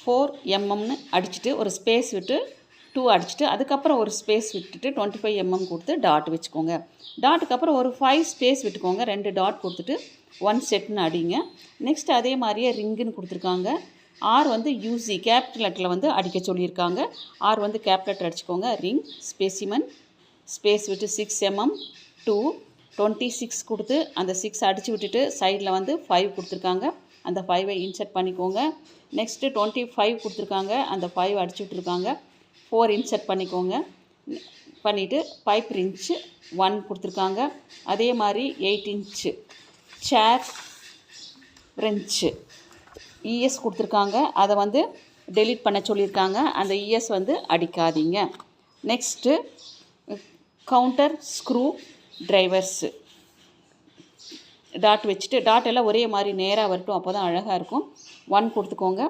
4 mmன்னு அடிச்சுட்டு ஒரு ஸ்பேஸ் விட்டு 2 அடிச்சுட்டு அதுக்கப்புறம் ஒரு ஸ்பேஸ் விட்டுட்டு 25 mm கொடுத்து டாட் வச்சுக்கோங்க. டாட்டுக்கு அப்புறம் ஒரு 5 ஸ்பேஸ் விட்டுக்கோங்க. 2 டாட் கொடுத்துட்டு 1 செட்னு அடிங்க. நெக்ஸ்ட் அதே மாதிரியே ரிங்குன்னு கொடுத்துருக்காங்க. ஆர் வந்து யூசி கேபிட்டல் லெட்டரில் வந்து அடிக்க சொல்லியிருக்காங்க. ஆர் வந்து கேபிட்டல் லெட்டர் அடிச்சுக்கோங்க. ரிங் ஸ்பெசிமன் ஸ்பேஸ் விட்டு 6 mm 2 26 கொடுத்து அந்த 6 அடித்து விட்டுட்டு சைடில் வந்து 5 கொடுத்துருக்காங்க. அந்த 5ஐ இன்சர்ட் பண்ணிக்கோங்க. நெக்ஸ்ட்டு 25 கொடுத்துருக்காங்க. அந்த 5 அடிச்சு விட்ருக்காங்க. 4 இன்சர்ட் பண்ணிக்கோங்க. பண்ணிவிட்டு பைப் ரிஞ்சு 1 கொடுத்துருக்காங்க. அதே மாதிரி 8 இன்ச்சு சேர் ரெஞ்சு இஎஸ் கொடுத்துருக்காங்க. அதை வந்து டெலீட் பண்ண சொல்லியிருக்காங்க. அந்த இஎஸ் வந்து அடிக்காதீங்க. Next counter screw drivers dot வச்சுட்டு டாட் எல்லாம் ஒரே மாதிரி நேராக வரட்டும், அப்போ தான் அழகாக இருக்கும். 1 கொடுத்துக்கோங்க.